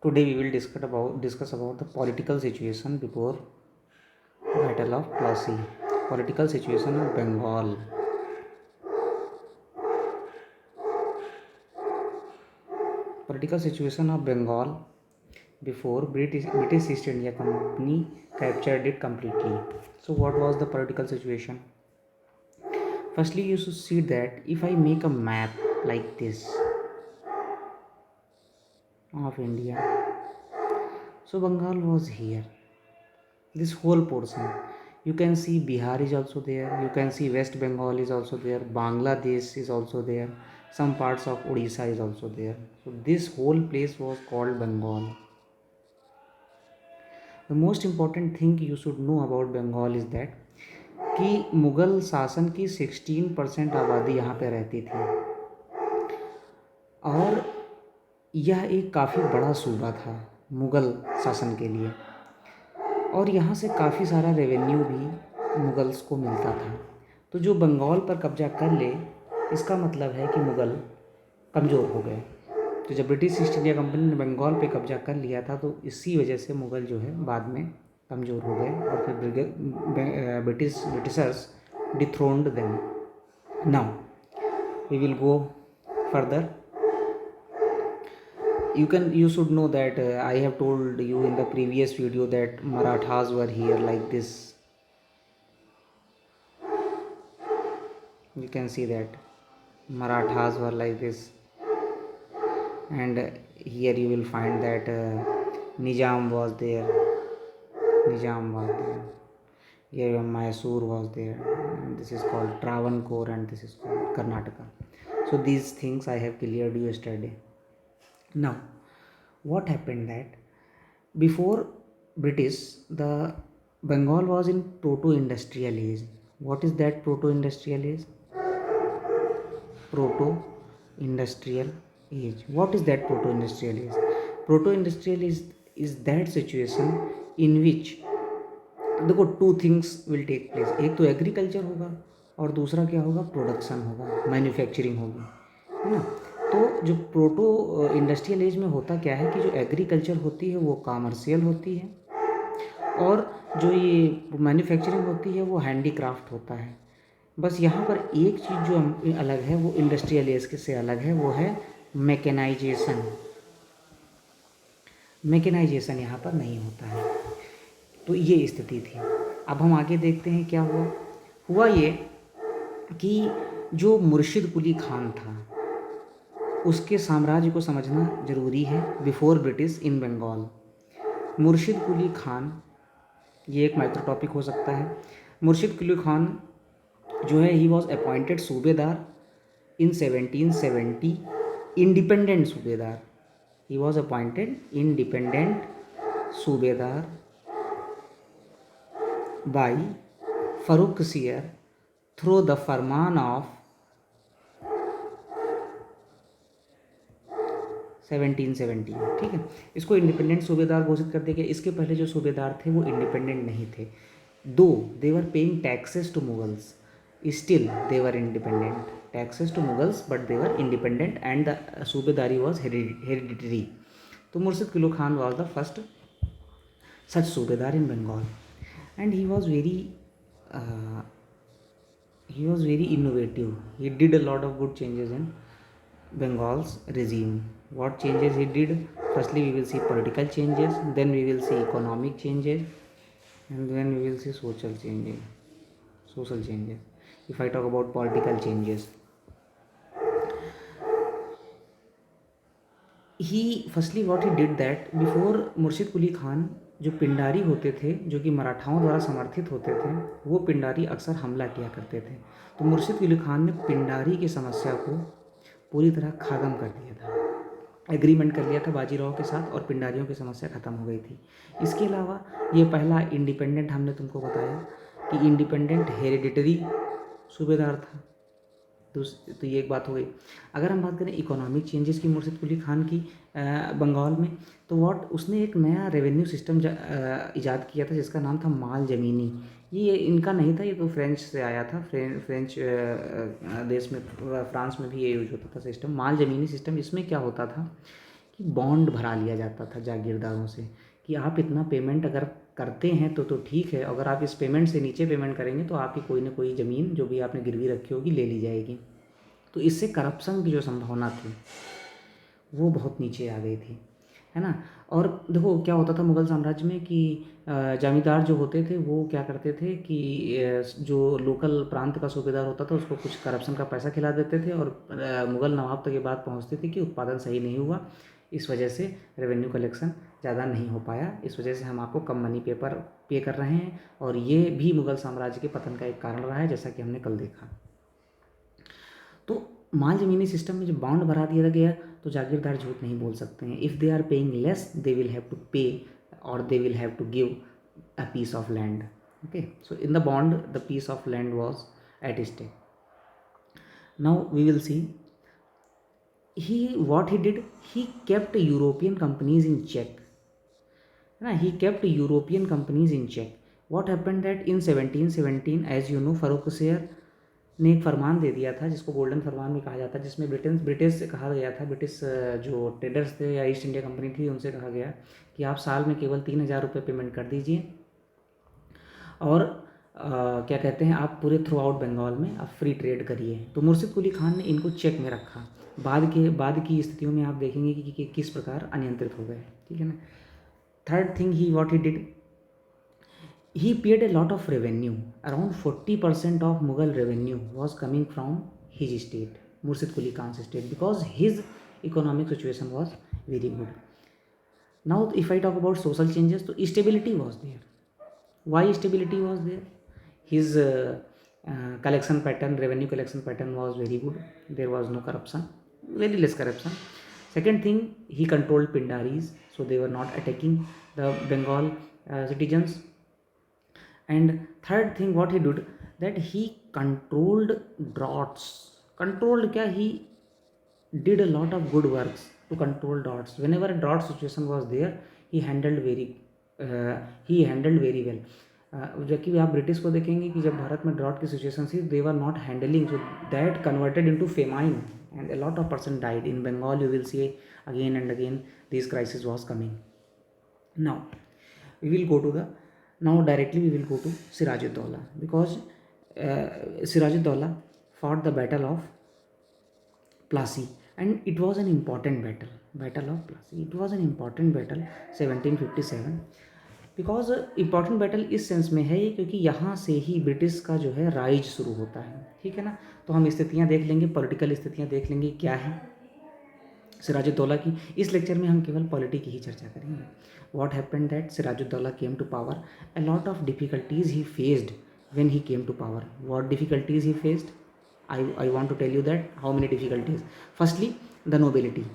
Today we will discuss about the political situation before Battle of Plassey. Political situation of Bengal. Political situation of Bengal before British East India Company captured it completely. So what was the political situation? Firstly, you should see that if I make a map like this of India, so Bengal was here. This whole portion, you can see Bihar is also there, you can see West Bengal is also there, Bangladesh is also there, some parts of Odisha is also there. So this whole place was called Bengal. The most important thing you should know about Bengal is that कि मुग़ल शासन की 16% आबादी यहाँ पे रहती थी और यह एक काफ़ी बड़ा सूबा था मुग़ल शासन के लिए, और यहाँ से काफ़ी सारा रेवेन्यू भी मुग़ल्स को मिलता था। तो जो बंगाल पर कब्जा कर ले, इसका मतलब है कि मुग़ल कमज़ोर हो गए। तो जब ब्रिटिश ईस्ट इंडिया कंपनी ने बंगाल पे कब्जा कर लिया था, तो इसी वजह से मुग़ल जो है बाद में कमज़ोर हो गए और फिर Britishers dethroned them. Now we will go further. You should know that I have told you in the previous video that Marathas were here like this. You can see that Marathas were like this, and here you will find that Nizam was there. Here Mysore was there, and this is called Travancore and this is called Karnataka. So these things I have cleared you yesterday. Now what happened that before British, the Bengal was in proto-industrial age. What is that proto-industrial age? Proto-industrial age. What is that proto-industrial age? Proto-industrial is that situation in which देखो two things will take place. एक तो agriculture होगा और दूसरा क्या होगा, production होगा, manufacturing होगी, है ना. तो जो प्रोटो इंडस्ट्रियल एज में होता क्या है कि जो एग्रीकल्चर होती है वो कॉमर्शियल होती है और जो ये मैन्युफैक्चरिंग होती है वो हैंडीक्राफ्ट होता है. बस यहाँ पर एक चीज़ जो अलग है वो इंडस्ट्रियल एज से अलग है, वो है मैकेनाइजेशन. मैकेनाइजेशन यहाँ पर नहीं होता है. तो ये स्थिति थी. अब हम आगे देखते हैं क्या हुआ ये कि जो मुर्शिद कुली खान था उसके साम्राज्य को समझना ज़रूरी है बिफोर ब्रिटिश इन बंगाल. मुर्शिद कुली खान, ये एक माइक्रो टॉपिक हो सकता है. मुर्शिद कुली खान जो है ही वॉज अपॉइंटेड सूबेदार इन 1770. इंडिपेंडेंट सूबेदार, ही वॉज अपॉइंटेड इंडिपेंडेंट सूबेदार by Farooq Seer through the Farman of 1770. ठीक है, इसको इंडिपेंडेंट सूबेदार घोषित कर दिया गया. इसके पहले जो सूबेदार थे वो इंडिपेंडेंट नहीं थे. Though they were paying taxes to Mughals, still they were independent. Taxes to Mughals but they were independent and the subedari was hereditary. तो Murshid Quli Khan was the first such subedar in Bengal. And he was very innovative. He did a lot of good changes in Bengal's regime. What changes he did? Firstly, we will see political changes, then we will see economic changes, and then we will see social changes. If I talk about political changes, firstly what he did that before मुर्शिद कुली खान जो पिंडारी होते थे, जो कि मराठाओं द्वारा समर्थित होते थे, वो पिंडारी अक्सर हमला किया करते थे. तो मुर्शिद कुली खान ने पिंडारी की समस्या को पूरी तरह ख़त्म कर दिया था. एग्रीमेंट कर लिया था बाजीराव के साथ और पिंडारियों की समस्या ख़त्म हो गई थी. इसके अलावा ये पहला इंडिपेंडेंट, हमने तुमको बताया कि इंडिपेंडेंट हेरिडिटरी सूबेदार था. तो ये एक बात हो गई. अगर हम बात करें इकोनॉमिक चेंजेस की मुर्शिद कुली खान की बंगाल में, तो उसने एक नया रेवेन्यू सिस्टम इजाद किया था जिसका नाम था माल ज़मीनी. ये इनका नहीं था, ये तो फ्रेंच से आया था. फ्रेंच देश में, फ्रांस में भी ये यूज होता था सिस्टम, माल ज़मीनी सिस्टम. इसमें क्या होता था कि बॉन्ड भरा लिया जाता था जागीरदारों से कि आप इतना पेमेंट अगर करते हैं तो ठीक है, अगर आप इस पेमेंट से नीचे पेमेंट करेंगे तो आपकी कोई ना कोई ज़मीन जो भी आपने गिरवी रखी होगी ले ली जाएगी। तो इससे करप्शन की जो संभावना थी वो बहुत नीचे आ गई थी, है ना। और देखो क्या होता था मुग़ल साम्राज्य में कि जमींदार जो होते थे वो क्या करते थे कि जो लोकल प्रांत का सूबेदार होता था उसको कुछ करप्शन का पैसा खिला देते थे और मुग़ल नवाब तक ये बात पहुंचती थी कि उत्पादन सही नहीं हुआ, इस वजह से रेवेन्यू कलेक्शन ज़्यादा नहीं हो पाया, इस वजह से हम आपको कम मनी पे कर रहे हैं। और ये भी मुग़ल साम्राज्य के पतन का एक कारण रहा है, जैसा कि हमने कल देखा। तो माल ज़मीनी सिस्टम में जब बॉन्ड भरा दिया गया तो जागीरदार झूठ नहीं बोल सकते हैं। If they are paying less they will have to pay और they will have to give a piece of land. Okay, so in the bond the piece of land was at stake. Now we will see what he did, he kept European companies in check. He kept European companies in check. What happened that in 1717 as you know Farooq शेर ने एक फरमान दे दिया था जिसको golden फरमान भी कहा जाता है, जिसमें ब्रिटिश से कहा गया था, ब्रिटिश जो ट्रेडर्स थे या ईस्ट इंडिया कंपनी थी उनसे कहा गया कि आप साल में केवल 3,000 रुपये पेमेंट कर दीजिए और क्या कहते हैं आप पूरे थ्रू आउट बंगाल में आप फ्री ट्रेड करिए। तो मुर्शिद कुली खान ने इनको चेक में रखा। बाद की स्थितियों में आप देखेंगे कि किस प्रकार अनियंत्रित हो गए, ठीक है ना। Third thing he what he did, he paid a lot of revenue. Around 40% of Mughal revenue was coming from his state, Murshid Quli Khan's state, because his economic situation was very good. Now if I talk about social changes, so stability was there. Why stability was there? His collection pattern, revenue collection pattern was very good. There was no corruption, very less corruption. Second thing, he controlled Pindaris, so they were not attacking the Bengal citizens. And third thing what he did, that he controlled droughts. Controlled क्या, he did a lot of good works to control droughts. Whenever a drought situation was there, he handled very well. जबकि आप British को देखेंगे कि जब भारत में drought की situation थी, they were not handling, so that converted into famine and a lot of person died. In Bengal you will see again and again this crisis was coming. Now we will go to the directly we will go to Siraj-ud-Dawla, because Siraj-ud-Dawla fought the battle of Plassey, and it was an important battle of Plassey. It was an important battle 1757, because important battle इस sense में है ये क्योंकि यहाँ से ही British का जो है राइज शुरू होता है, ठीक है ना। तो हम स्थितियाँ देख लेंगे, पॉलिटिकल स्थितियाँ देख लेंगे क्या है सिराजुद्दौला की। इस लेक्चर में हम केवल पॉलिटी की ही चर्चा करेंगे। What happened that Sirajuddaulah came to power, a lot of difficulties he faced when he came to power. What difficulties he faced, I want to tell you that how many difficulties. Firstly the nobility,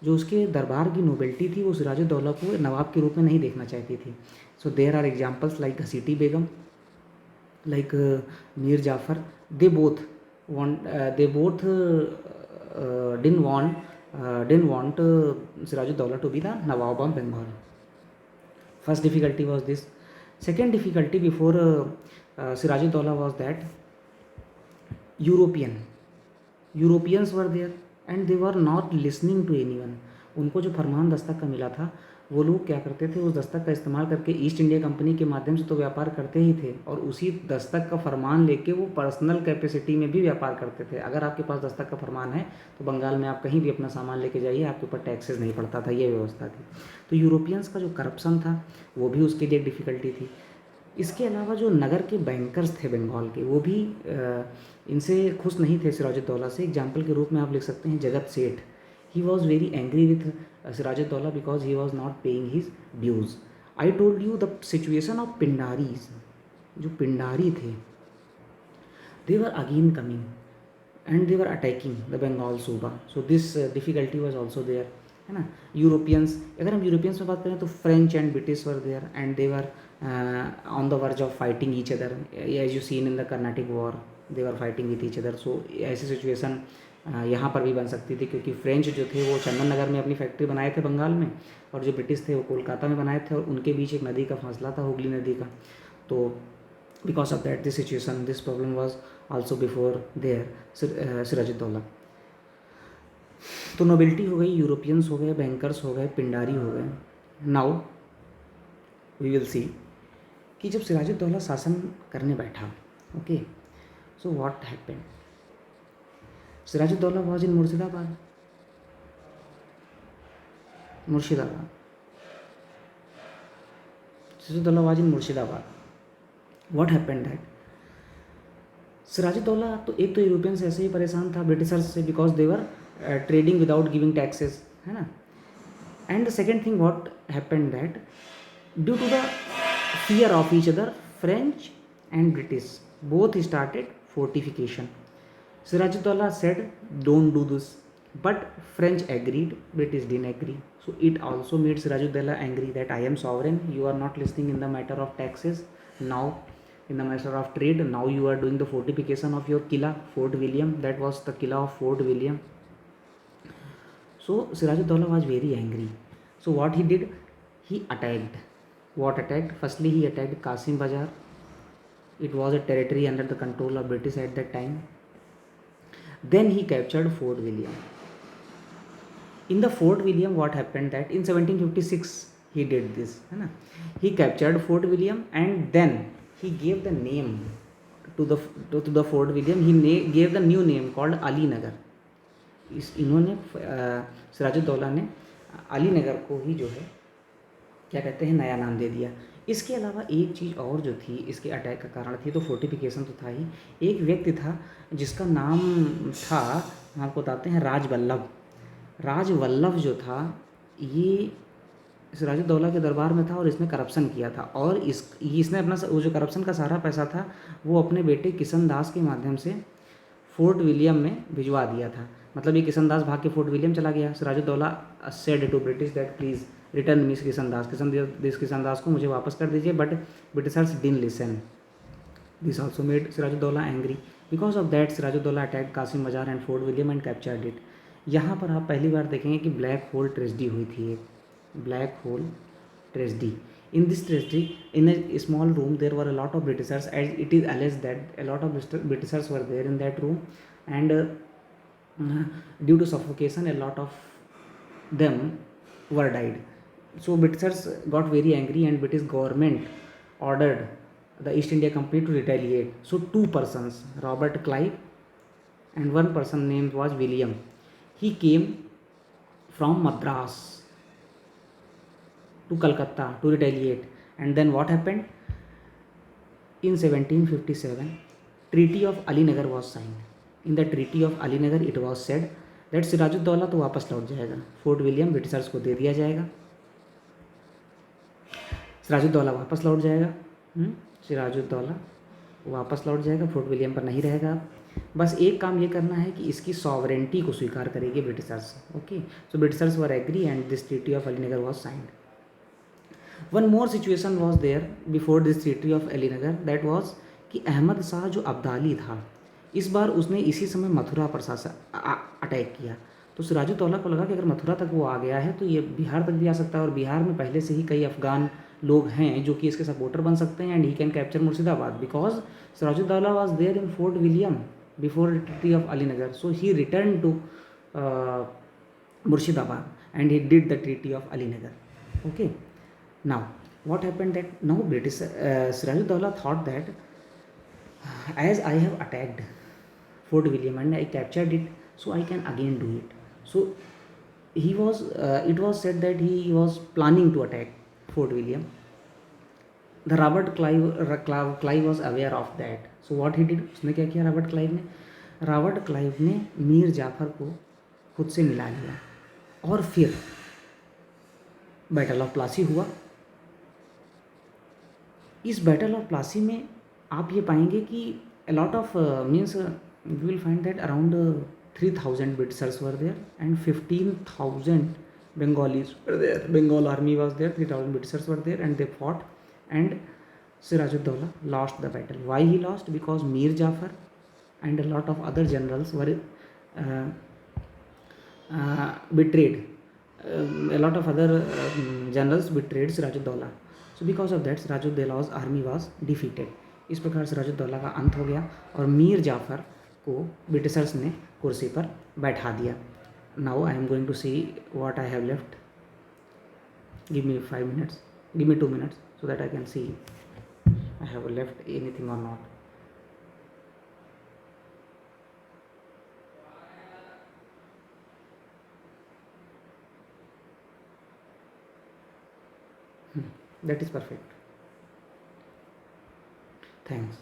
जो उसके दरबार की nobility थी वो सिराजुद्दौला को नवाब के रूप में नहीं देखना चाहती थी। So there are examples like Ghaseti Begum, like Mir Jafar, they both didn't want Siraj-ud-Dawla to be the Nawab of Bengal. First difficulty was this. Second difficulty before Siraj-ud-Dawla was that Europeans were there and they were not listening to anyone. उनको जो फरमान दस्तक का मिला था वो लोग क्या करते थे, उस दस्तक का इस्तेमाल करके ईस्ट इंडिया कंपनी के माध्यम से तो व्यापार करते ही थे और उसी दस्तक का फरमान लेके वो पर्सनल कैपेसिटी में भी व्यापार करते थे। अगर आपके पास दस्तक का फरमान है तो बंगाल में आप कहीं भी अपना सामान लेके जाइए, आपके ऊपर टैक्सेस नहीं पड़ता था, ये व्यवस्था थी। तो यूरोपियंस का जो करप्शन था वो भी उसके लिए एक डिफ़िकल्टी थी। इसके अलावा जो नगर के बैंकर्स थे बंगाल के, वो भी इनसे खुश नहीं थे सिराजुद्दौला से। एग्जाम्पल के रूप में आप लिख सकते हैं जगत सेठ। He was very angry with Siraj-ud-Dawla because he was not paying his dues. I told you the situation of Pindaris. जो पिंडारी थे, they were again coming and they were attacking the Bengal सूबा. So this difficulty was also there, है ना। Europeans, अगर हम Europeans में बात करें तो French and British were there and they were on the verge of fighting each other, as you seen in the Carnatic war they were fighting with each other. So ऐसी situation यहाँ पर भी बन सकती थी क्योंकि फ्रेंच जो थे वो चंदन नगर में अपनी फैक्ट्री बनाए थे बंगाल में, और जो ब्रिटिश थे वो कोलकाता में बनाए थे, और उनके बीच एक नदी का फासला था, हुगली नदी का। तो because of that this situation, this problem was also before there Siraj-ud-Dawla. तो नोबिलिटी हो गई, यूरोपियंस हो गए, बैंकर्स हो गए, पिंडारी हो गए। नाउ वी विल सी कि जब सिराजुद्दौला शासन करने बैठा, okay, so what happened. Sirajuddaulah was in Murshidabad, Murshidabad, Sirajuddaulah was in Murshidabad. What happened that Sirajuddaulah तो एक तो यूरोपियन से ऐसे ही परेशान था ब्रिटिशर्स से, because they were trading without giving taxes, है ना। And the second thing what happened that due to the fear of each other, French and British both started fortification. Sirajuddaula said, "Don't do this," but French agreed. British didn't agree. So it also made Sirajuddaula angry that I am sovereign. You are not listening in the matter of taxes. Now, in the matter of trade, now you are doing the fortification of your Killa, Fort William. That was the Killa of Fort William. So Sirajuddaula was very angry. So what he did, he attacked. What attacked? Firstly, he attacked Qasim Bazaar. It was a territory under the control of British at that time. Then he captured Fort William. In the Fort William, what happened that in 1756 he did this, है ना. He captured Fort William and then he gave the name to the Fort William. He gave the new name called Ali Nagar. इन्होंने सिराजुद्दौला ने अली नगर को ही जो है क्या कहते हैं नया नाम दे दिया। इसके अलावा एक चीज़ और जो थी इसके अटैक का कारण थी, तो फोर्टिफिकेशन तो था ही, एक व्यक्ति था जिसका नाम था, हम आपको बताते हैं, राजवल्लभ। राजवल्लभ जो था ये सिराजुद्दौला के दरबार में था और इसने करप्शन किया था, और इसने अपना वो जो करप्शन का सारा पैसा था वो अपने बेटे किशन दास के माध्यम से फोर्ट विलियम में भिजवा दिया था। मतलब ये किशन दास भाग के फोर्ट विलियम चला गया। Sirajuddaula said to British that please return miss Kishan Das को मुझे वापस कर दीजिए, but Britishers didn't listen. This also made Sirajuddaula angry. Because of that Sirajuddaula attacked Kasim Bazar and Fort William and captured it. यहाँ पर आप पहली बार देखेंगे कि ब्लैक होल ट्रेजेडी हुई थी, एक black hole tragedy. In this tragedy, in a small room, there were a lot of Britishers, as it is alleged that a lot of Britishers were there in that room, and due to suffocation, a lot of them were died. So Britishers got very angry, and British government ordered the East India Company to retaliate. So two persons, Robert Clive, and one person named was William. He came from Madras to Calcutta to retaliate. And then what happened? In 1757, Treaty of Alinagar was signed. In the Treaty of Alinagar, it was said that Sirajuddaulah तो वापस लौट जाएगा, fort William Britishers को दे दिया जाएगा, सिराजुद्दौला वापस लौट जाएगा, सिराजुद्दौला वापस लौट जाएगा, फोर्ट विलियम पर नहीं रहेगा। बस एक काम ये करना है कि इसकी सॉवरेंटी को स्वीकार करेंगे britishers. Okay, so britishers were agree and this treaty of Alinagar was signed. One more situation was there before this treaty of Alinagar, that was कि अहमद शाह जो अब्दाली था, इस बार उसने इसी समय मथुरा पर अटैक किया। तो सिराजुद्दौला को लगा कि अगर मथुरा तक वो आ गया है तो ये बिहार तक भी आ सकता है, और बिहार में पहले से ही कई अफगान लोग हैं जो कि इसके सपोर्टर बन सकते हैं, and he can capture Murshidabad because Sirajuddaulah was there in Fort William before treaty of Alinagar. So he return to Murshidabad and he did the treaty of Alinagar. Okay, now what happened that now British Sirajuddaulah thought that as I have attacked Fort William and I captured it, so I can again do it. So he was it was said that he was planning to attack Fort William. The Robert Clive was aware of that. So what he did, उसने क्या किया Robert Clive ने मीर जाफर को खुद से मिला लिया, और फिर बैटल ऑफ प्लासी हुआ। इस बैटल ऑफ प्लासी में आप ये पाएंगे कि a lot of means you will find that around 3,000 Britishers were there and 15,000 Bengalis were there. Bengal army was there, 3,000 Britishers were there, and they fought, and Sirajuddaulah lost the battle. Why he lost? Because Mir Jafar and a lot of other generals were betrayed. A lot of other generals betrayed Sirajuddaulah. So because of that Sirajuddaullah's army was defeated. इस प्रकार सिराजुद्दौला का अंत हो गया और मीर जाफ़र को Britishers ने कुर्सी पर बैठा दिया। Now I am going to see what I have left. Give me 5 minutes, give me 2 minutes, so that I can see I have left anything or not. That is perfect. Thanks.